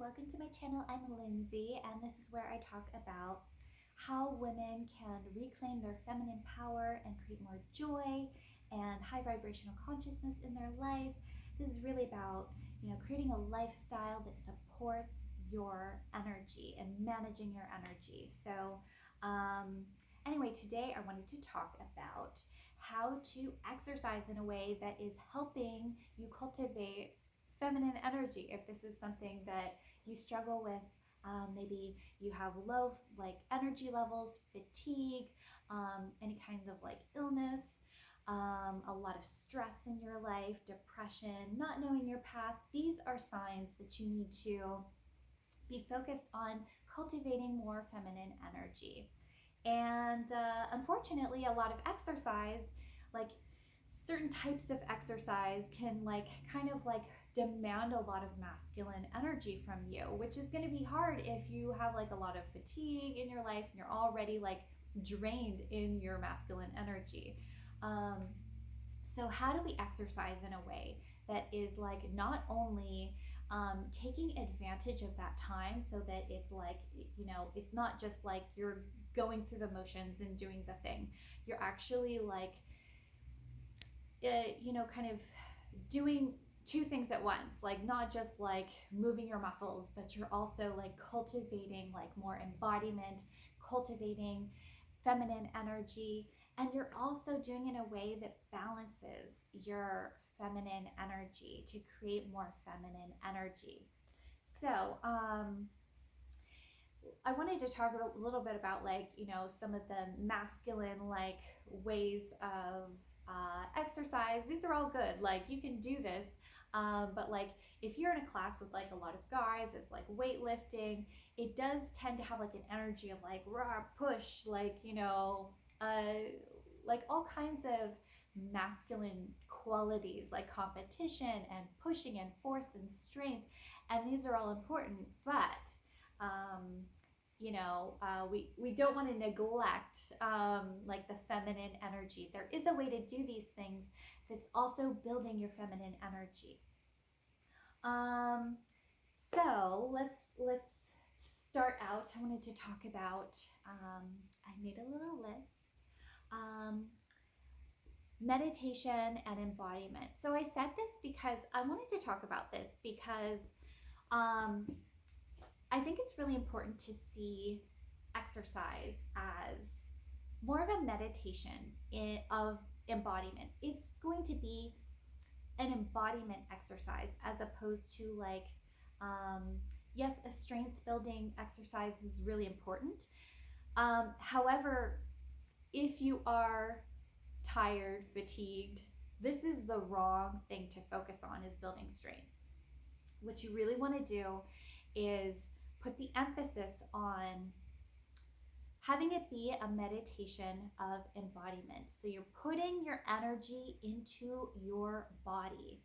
welcome to my channel. I'm Lindsay, and this is where I talk about how women can reclaim their feminine power and create more joy and high vibrational consciousness in their life. This is really about, creating a lifestyle that supports your energy and managing your energy. So, anyway, today I wanted to talk about how to exercise in a way that is helping you cultivate feminine energy. If this is something that you struggle with, maybe you have low energy levels, fatigue, any kind of illness, a lot of stress in your life, depression, not knowing your path. These are signs that you need to be focused on cultivating more feminine energy. And unfortunately, a lot of exercise, like certain types of exercise, can demand a lot of masculine energy from you, which is going to be hard if you have a lot of fatigue in your life and you're already drained in your masculine energy. So how do we exercise in a way that is not only taking advantage of that time, so that it's it's not just you're going through the motions and doing the thing. You're actually kind of doing two things at once, not just moving your muscles, but you're also cultivating more embodiment, cultivating feminine energy, and you're also doing it in a way that balances your feminine energy to create more feminine energy. So I wanted to talk a little bit about some of the masculine ways of exercise. These are all good. You can do this, but if you're in a class with a lot of guys, it's weightlifting. It does tend to have an energy of raw push, all kinds of masculine qualities like competition and pushing and force and strength, and these are all important. But we don't want to neglect the feminine energy. There is a way to do these things that's also building your feminine energy. So let's start out. I wanted to talk about, I made a little list. Meditation and embodiment. So I said this because I wanted to talk about this because I think it's really important to see exercise as more of a meditation of embodiment. It's going to be an embodiment exercise as opposed to yes, a strength building exercise is really important. However, if you are tired, fatigued, this is the wrong thing to focus on, is building strength. What you really want to do is put the emphasis on having it be a meditation of embodiment. So you're putting your energy into your body.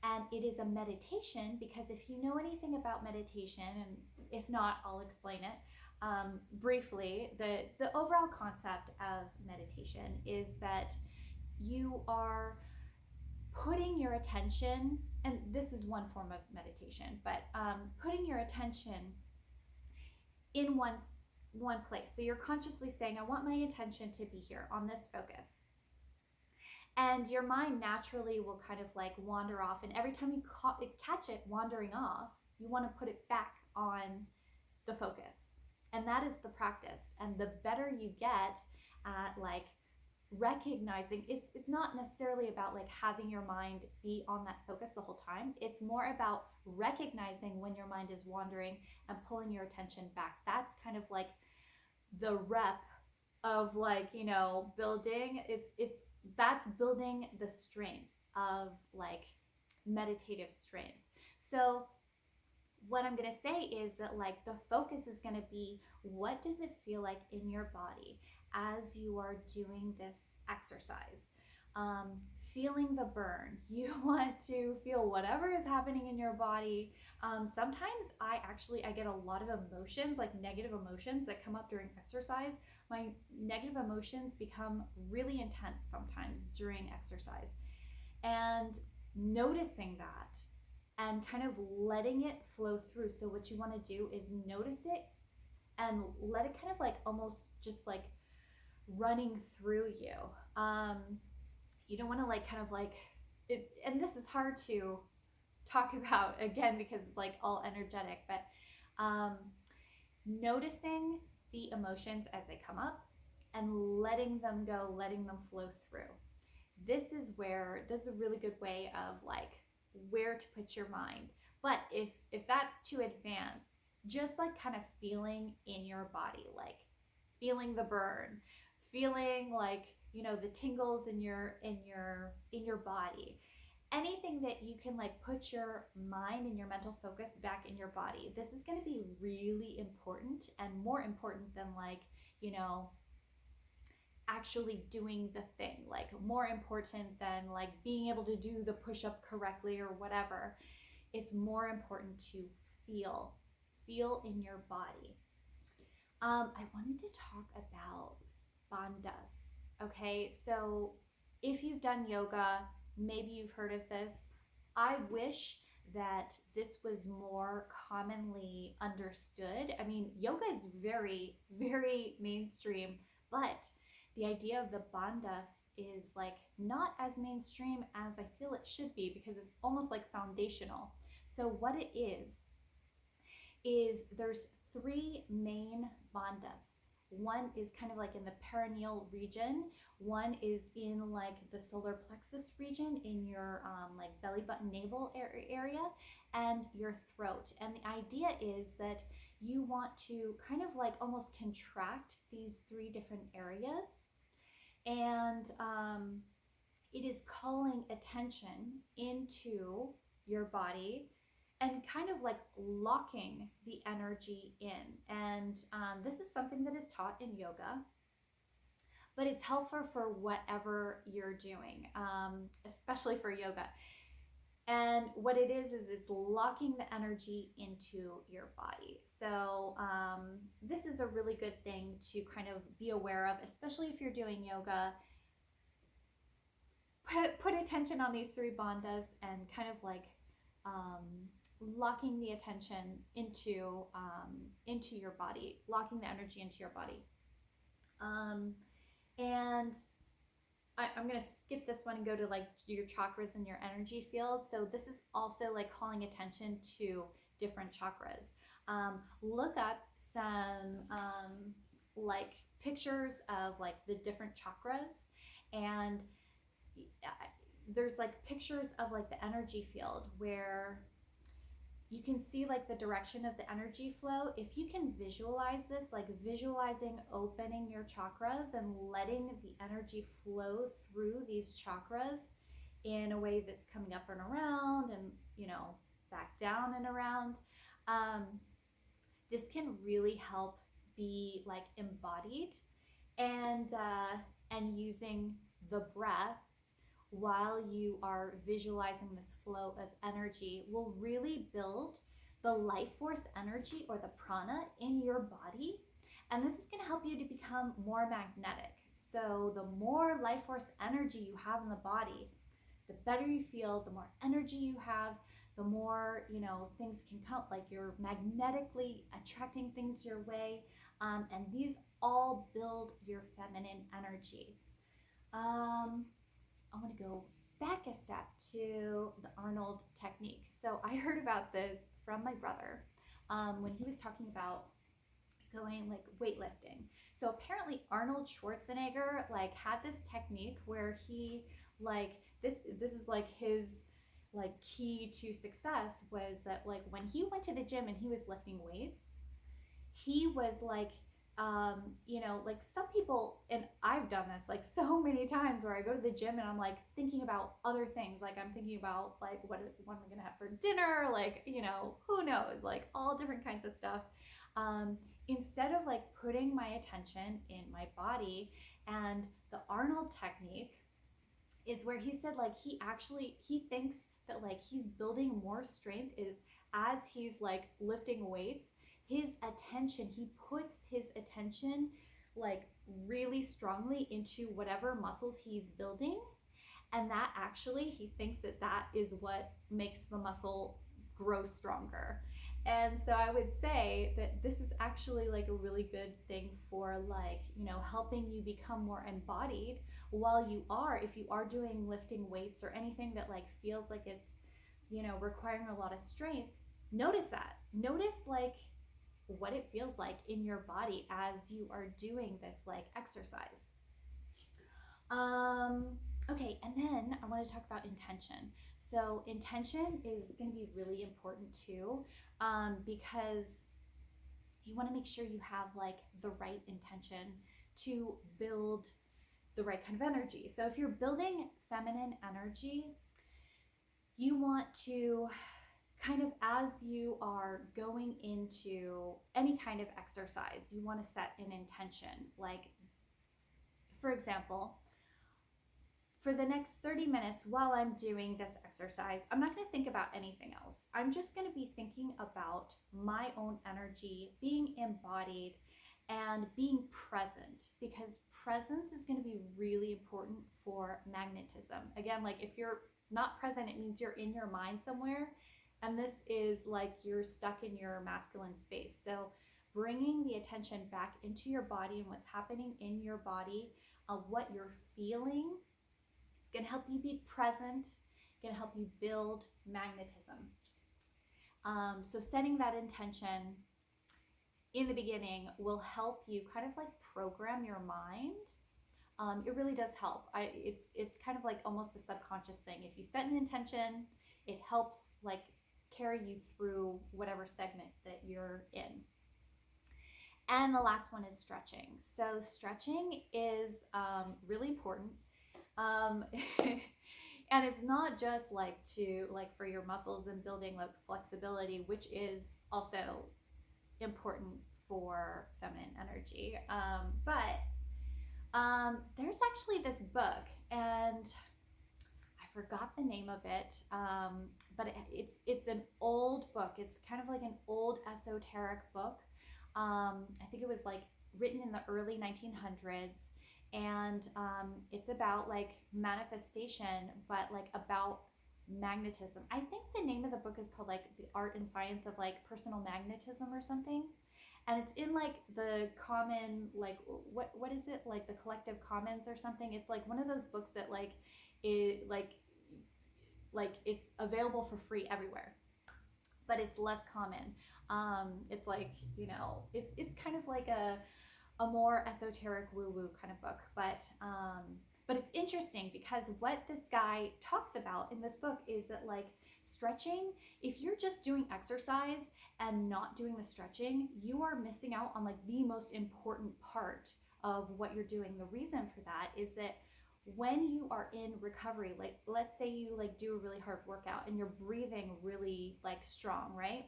And it is a meditation because if you know anything about meditation, and if not, I'll explain it briefly. The overall concept of meditation is that you are putting your attention, and this is one form of meditation, but putting your attention in one place. So you're consciously saying, I want my attention to be here on this focus. And your mind naturally will kind of wander off. And every time you catch it wandering off, you want to put it back on the focus. And that is the practice. And the better you get at recognizing, it's not necessarily about having your mind be on that focus the whole time. It's more about recognizing when your mind is wandering and pulling your attention back. That's kind of the rep of building. That's building the strength of meditative strength. So what I'm going to say is that the focus is going to be, what does it feel like in your body as you are doing this exercise? Feeling the burn. You want to feel whatever is happening in your body. Sometimes I get a lot of emotions, negative emotions that come up during exercise. My negative emotions become really intense sometimes during exercise. And noticing that and kind of letting it flow through. So what you want to do is notice it and let it kind of like almost just like running through you. You don't want to like kind of like it, and this is hard to talk about again because it's like all energetic, but um, noticing the emotions as they come up and letting them go, letting them flow through. This is a really good way of like where to put your mind. But if that's too advanced, just like kind of feeling in your body, like feeling the burn, feeling like, you know, the tingles in your body, anything that you can like put your mind and your mental focus back in your body. This is going to be really important, and more important than like, you know, actually doing the thing, like more important than like being able to do the push up correctly or whatever. It's more important to feel in your body. I wanted to talk about bandhas. Okay, so if you've done yoga, maybe you've heard of this. I wish that this was more commonly understood. I mean, yoga is very, very mainstream, but the idea of the bandhas is like not as mainstream as I feel it should be because it's almost like foundational. So what it is there's three main bandhas. One is kind of like in the perineal region. One is in like the solar plexus region in your like belly button navel area and your throat. And the idea is that you want to kind of like almost contract these three different areas. And it is calling attention into your body and kind of like locking the energy in. And this is something that is taught in yoga, but it's helpful for whatever you're doing, especially for yoga. And what it is it's locking the energy into your body. So this is a really good thing to kind of be aware of, especially if you're doing yoga. Put attention on these three bandhas and kind of like locking the attention into your body, locking the energy into your body. And I'm gonna skip this one and go to like your chakras and your energy field. So this is also like calling attention to different chakras. Look up some like pictures of like the different chakras, and there's like pictures of like the energy field where you can see like the direction of the energy flow. If you can visualize this, like visualizing opening your chakras and letting the energy flow through these chakras in a way that's coming up and around and, you know, back down and around, this can really help be like embodied and using the breath while you are visualizing this flow of energy will really build the life force energy or the prana in your body. And this is going to help you to become more magnetic. So the more life force energy you have in the body, the better you feel. The more energy you have, the more, you know, things can come, like you're magnetically attracting things your way. And these all build your feminine energy. I want to go back a step to the Arnold technique. So I heard about this from my brother when he was talking about going like weightlifting. So apparently Arnold Schwarzenegger like had this technique where he like this is like his like key to success was that like when he went to the gym and he was lifting weights, he was like you know, like some people, and I've done this like so many times where I go to the gym and I'm like thinking about other things. Like I'm thinking about like what am I gonna have for dinner? Like, you know, who knows? Like all different kinds of stuff. Instead of like putting my attention in my body, and the Arnold technique is where he said like he thinks that like he's building more strength is as he's like lifting weights. His attention, he puts his attention like really strongly into whatever muscles he's building, and that actually he thinks that that is what makes the muscle grow stronger. And so I would say that this is actually like a really good thing for, like, you know, helping you become more embodied while you are, if you are doing lifting weights or anything that like feels like it's, you know, requiring a lot of strength. Notice that. Notice like what it feels like in your body as you are doing this like exercise. Okay, and then I want to talk about intention. So intention is going to be really important too, because you want to make sure you have like the right intention to build the right kind of energy. So if you're building feminine energy, you want to kind of, as you are going into any kind of exercise, you want to set an intention. Like, for example, for the next 30 minutes while I'm doing this exercise, I'm not going to think about anything else. I'm just going to be thinking about my own energy, being embodied, and being present, because presence is going to be really important for magnetism. Again, like if you're not present, it means you're in your mind somewhere, and this is like you're stuck in your masculine space. So bringing the attention back into your body and what's happening in your body, what you're feeling, it's going to help you be present, going to help you build magnetism. So setting that intention in the beginning will help you kind of like program your mind. It really does help. It's kind of like almost a subconscious thing. If you set an intention, it helps like carry you through whatever segment that you're in. And the last one is stretching. So stretching is really important. And it's not just like to like for your muscles and building like flexibility, which is also important for feminine energy. But there's actually this book, and I forgot the name of it, but it's an old book. It's kind of like an old esoteric book. I think it was like written in the early 1900s, and it's about like manifestation, but like about magnetism. I think the name of the book is called like The Art and Science of like Personal Magnetism or something, and it's in like the common, like what is it, like the Collective Commons or something. It's like one of those books that like it like it's available for free everywhere, but it's less common. It's like, you know, it's kind of like a more esoteric woo-woo kind of book, but it's interesting because what this guy talks about in this book is that like stretching, if you're just doing exercise and not doing the stretching, you are missing out on like the most important part of what you're doing. The reason for that is that when you are in recovery, like let's say you like do a really hard workout and you're breathing really like strong, right?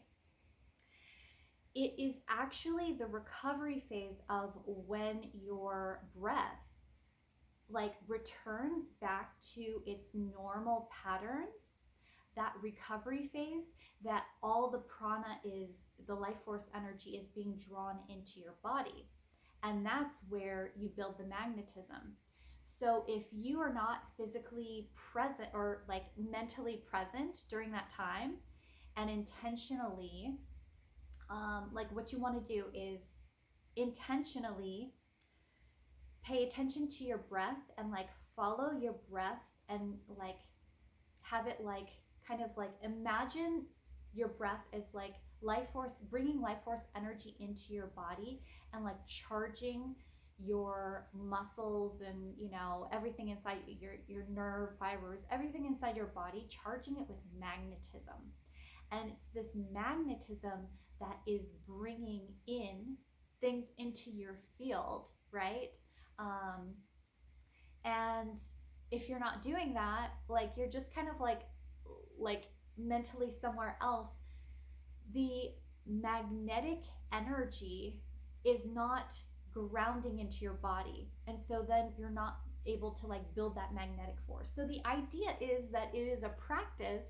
It is actually the recovery phase of when your breath like returns back to its normal patterns, that recovery phase, that all the prana is, the life force energy is being drawn into your body. And that's where you build the magnetism. So if you are not physically present or like mentally present during that time, and intentionally, like what you want to do is intentionally pay attention to your breath and like follow your breath and like have it like kind of like imagine your breath as like life force, bringing life force energy into your body and like charging your muscles and, you know, everything inside your nerve fibers, everything inside your body, charging it with magnetism. And it's this magnetism that is bringing in things into your field, right? And if you're not doing that, like you're just kind of like mentally somewhere else, the magnetic energy is not grounding into your body, and so then you're not able to like build that magnetic force. So the idea is that it is a practice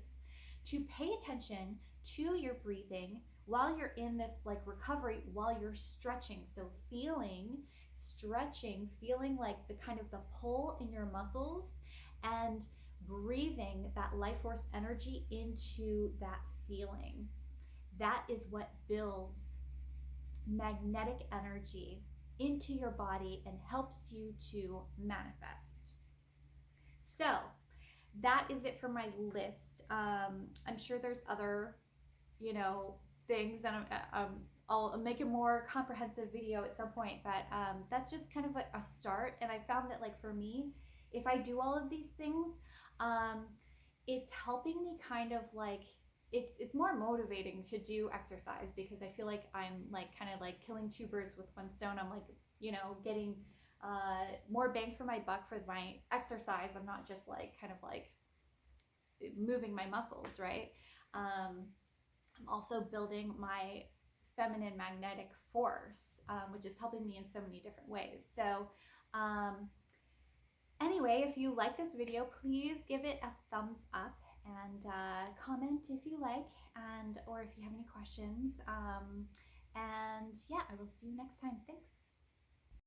to pay attention to your breathing while you're in this like recovery, while you're stretching. So stretching, feeling like the kind of the pull in your muscles, and breathing that life force energy into that feeling, that is what builds magnetic energy into your body and helps you to manifest. So that is it for my list. I'm sure there's other, things that I'll make a more comprehensive video at some point, but that's just kind of a start. And I found that, like, for me, if I do all of these things, it's helping me kind of like, it's more motivating to do exercise, because I feel like I'm like kind of like killing two birds with one stone. I'm like, getting more bang for my buck for my exercise. I'm not just like kind of like moving my muscles, right? I'm also building my feminine magnetic force, which is helping me in so many different ways. So anyway, if you like this video, please give it a thumbs up and comment if you like, or if you have any questions. And yeah, I will see you next time. Thanks.